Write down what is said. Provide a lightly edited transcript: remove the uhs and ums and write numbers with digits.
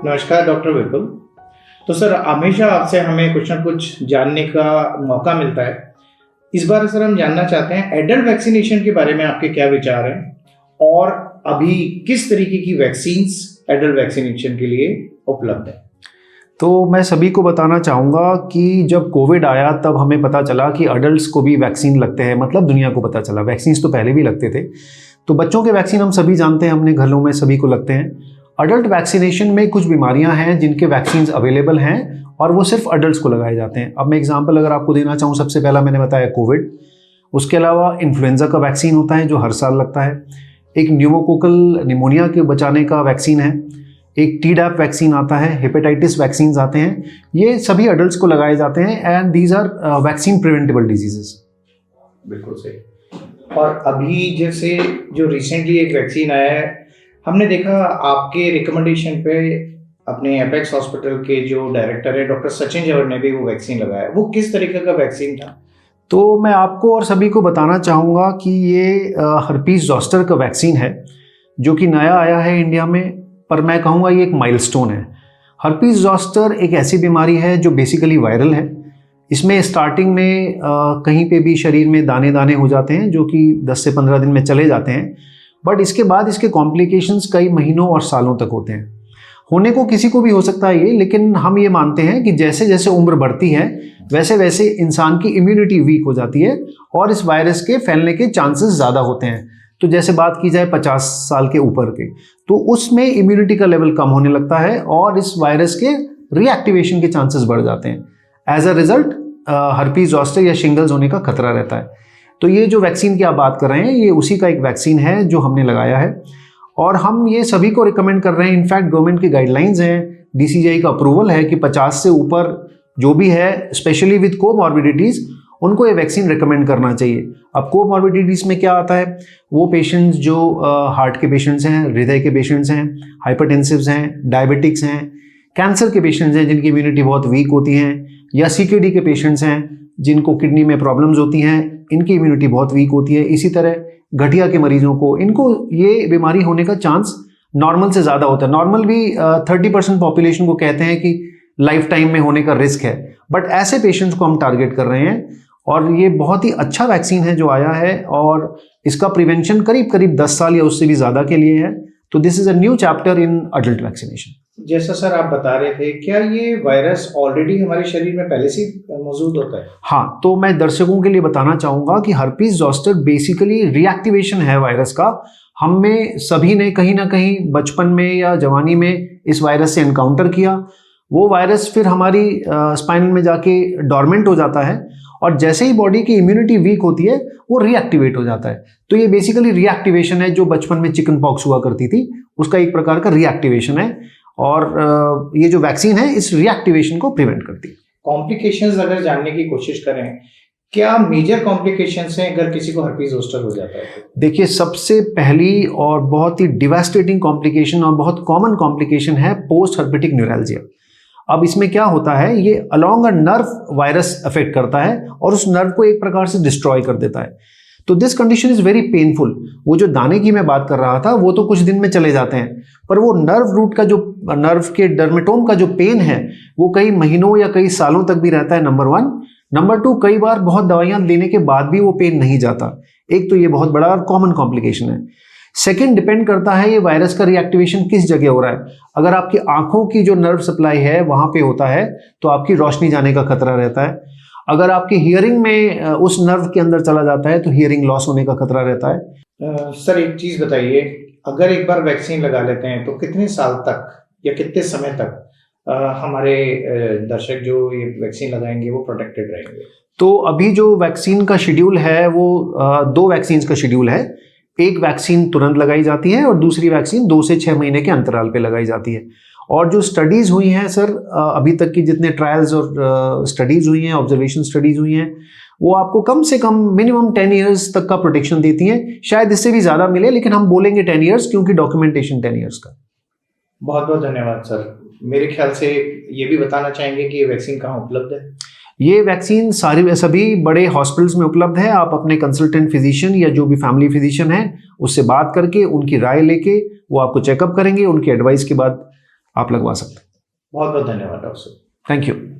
नमस्कार डॉक्टर विपुल। तो सर, हमेशा आपसे हमें कुछ ना कुछ जानने का मौका मिलता है। इस बार सर हम जानना चाहते हैं एडल्ट वैक्सीनेशन के बारे में आपके क्या विचार हैं और अभी किस तरीके की वैक्सीन्स एडल्ट वैक्सीनेशन के लिए उपलब्ध है। तो मैं सभी को बताना चाहूँगा कि जब कोविड आया तब हमें पता चला कि अडल्ट्स को भी वैक्सीन लगते हैं, मतलब दुनिया को पता चला। वैक्सीन्स तो पहले भी लगते थे। तो बच्चों के वैक्सीन हम सभी जानते हैं, अपने घरों में सभी को लगते हैं। अडल्ट वैक्सीनेशन में कुछ बीमारियां हैं जिनके वैक्सीन अवेलेबल हैं और वो सिर्फ अडल्ट्स को लगाए जाते हैं। अब मैं एग्जांपल अगर आपको देना चाहूँ, सबसे पहला मैंने बताया कोविड। उसके अलावा इन्फ्लुएंजा का वैक्सीन होता है जो हर साल लगता है। एक न्यूमोकोकल निमोनिया के बचाने का वैक्सीन है। एक टीडैप वैक्सीन आता है। हेपेटाइटिस वैक्सीन आते हैं। ये सभी अडल्ट्स को लगाए जाते हैं and these are vaccine preventable diseases. बिल्कुल सही। और अभी जैसे जो रिसेंटली एक वैक्सीन आया है, हमने देखा आपके रिकमेंडेशन पे अपने एपेक्स हॉस्पिटल के जो डायरेक्टर है डॉक्टर सचिन जवर ने भी वो वैक्सीन लगाया। वो किस तरीके का वैक्सीन था? तो मैं आपको और सभी को बताना चाहूँगा कि ये हर्पीस ज़ॉस्टर का वैक्सीन है जो कि नया आया है इंडिया में, पर मैं कहूँगा ये एक माइलस्टोन है। हर्पीस ज़ॉस्टर एक ऐसी बीमारी है जो बेसिकली वायरल है। इसमें स्टार्टिंग में कहीं पे भी शरीर में दाने दाने हो जाते हैं जो कि 10 से 15 दिन में चले जाते हैं, बट इसके बाद इसके कॉम्प्लिकेशंस कई महीनों और सालों तक होते हैं। होने को किसी को भी हो सकता है ये, लेकिन हम ये मानते हैं कि जैसे जैसे उम्र बढ़ती है वैसे वैसे इंसान की इम्यूनिटी वीक हो जाती है और इस वायरस के फैलने के चांसेस ज़्यादा होते हैं। तो जैसे बात की जाए 50 साल के ऊपर के, तो उसमें इम्यूनिटी का लेवल कम होने लगता है और इस वायरस के रीएक्टिवेशन के चांसेस बढ़ जाते हैं। एज अ रिजल्ट हर्पीस ज़ॉस्टर या शिंगल्स होने का खतरा रहता है। तो ये जो वैक्सीन की आप बात कर रहे हैं ये उसी का एक वैक्सीन है जो हमने लगाया है और हम ये सभी को रिकमेंड कर रहे हैं। इनफैक्ट गवर्नमेंट की गाइडलाइंस हैं, DCGI का अप्रूवल है कि 50 से ऊपर जो भी है, स्पेशली विद कोमॉर्बिडिटीज़, उनको ये वैक्सीन रिकमेंड करना चाहिए। अब कोमॉर्बिडिटीज़ में क्या आता है? वो पेशेंट्स जो हार्ट के पेशेंट्स हैं, हृदय के पेशेंट्स हैं, हाइपरटेंसिव्स हैं, डायबिटिक्स हैं, कैंसर के पेशेंट्स हैं जिनकी इम्यूनिटी बहुत वीक होती हैं, या CKD के पेशेंट्स हैं जिनको किडनी में प्रॉब्लम्स होती हैं, इनकी इम्यूनिटी बहुत वीक होती है। इसी तरह गठिया के मरीजों को, इनको ये बीमारी होने का चांस नॉर्मल से ज़्यादा होता है। नॉर्मल भी 30% पॉपुलेशन को कहते हैं कि लाइफ टाइम में होने का रिस्क है, बट ऐसे पेशेंट्स को हम टारगेट कर रहे हैं और ये बहुत ही अच्छा वैक्सीन है जो आया है और इसका प्रिवेंशन करीब करीब 10 साल या उससे भी ज़्यादा के लिए है। तो this is a new chapter in adult vaccination. जैसा सर आप बता रहे थे, क्या ये वायरस ऑलरेडी हमारे शरीर में पहले से मौजूद होता है? हाँ, तो मैं दर्शकों के लिए बताना चाहूँगा कि हर्पीस ज़ॉस्टर बेसिकली रिएक्टिवेशन है वायरस का। हम में सभी ने कहीं ना कहीं बचपन में या जवानी में इस वायरस से एनकाउंटर किया। वो वायरस फिर हमारी स्पाइन में जाके डॉर्मेंट हो जाता है और जैसे ही बॉडी की इम्यूनिटी वीक होती है वो रीएक्टिवेट हो जाता है। तो ये बेसिकली रीएक्टिवेशन है, जो बचपन में चिकन पॉक्स हुआ करती थी उसका एक प्रकार का रीएक्टिवेशन है और ये जो वैक्सीन है इस रिएक्टिवेशन को प्रिवेंट करती है। कॉम्प्लिकेशंस अगर जानने की कोशिश करें, क्या मेजर कॉम्प्लिकेशंस हैं अगर किसी को हर्पीस ज़ॉस्टर हो जाता है? देखिए, सबसे पहली और बहुत ही डिवास्टेटिंग कॉम्प्लिकेशन और बहुत कॉमन कॉम्प्लिकेशन है पोस्ट हर्पेटिक न्यूरैल्जिया। अब इसमें क्या होता है, ये along a nerve virus affect करता है और उस नर्व को एक प्रकार से डिस्ट्रॉय कर देता है। तो this condition is very painful. वो जो दाने की मैं बात कर रहा था वो तो कुछ दिन में चले जाते हैं, पर वो नर्व रूट का जो नर्व के डर्मेटोम का जो पेन है वो कई महीनों या कई सालों तक भी रहता है, नंबर 1। नंबर 2, कई बार बहुत दवाइयां लेने के बाद भी वो पेन नहीं जाता। एक तो ये बहुत बड़ा और कॉमन कॉम्प्लिकेशन है। सेकेंड, डिपेंड करता है ये वायरस का रिएक्टिवेशन किस जगह हो रहा है। अगर आपकी आंखों की जो नर्व सप्लाई है वहां पे होता है तो आपकी रोशनी जाने का खतरा रहता है। अगर आपकी हियरिंग में उस नर्व के अंदर चला जाता है तो हियरिंग लॉस होने का खतरा रहता है। सर एक चीज बताइए, अगर एक बार वैक्सीन लगा लेते हैं तो कितने साल तक या कितने समय तक हमारे दर्शक जो ये वैक्सीन लगाएंगे वो प्रोटेक्टेड रहेंगे? तो अभी जो वैक्सीन का शेड्यूल है वो 2 वैक्सीन का शेड्यूल है। एक वैक्सीन तुरंत लगाई जाती है और दूसरी वैक्सीन 2 से 6 महीने के अंतराल पे लगाई जाती है। और जो स्टडीज हुई हैं सर, अभी तक की जितने ट्रायल्स और स्टडीज हुई हैं, ऑब्जर्वेशन स्टडीज हुई हैं, वो आपको कम से कम मिनिमम 10 ईयर्स तक का प्रोटेक्शन देती हैं। शायद इससे भी ज़्यादा मिले, लेकिन हम बोलेंगे 10 ईयर्स क्योंकि डॉक्यूमेंटेशन 10 ईयर्स का। बहुत बहुत धन्यवाद सर। मेरे ख्याल से ये भी बताना चाहेंगे कि ये वैक्सीन कहाँ उपलब्ध है? ये वैक्सीन सभी बड़े हॉस्पिटल्स में उपलब्ध है। आप अपने कंसल्टेंट फिजिशियन या जो भी फैमिली फिजिशियन है उससे बात करके उनकी राय लेके वो आपको चेकअप करेंगे। उनकी एडवाइस के बाद आप लगवा सकते हैं। बहुत बहुत धन्यवाद डॉक्टर साहब। Thank you.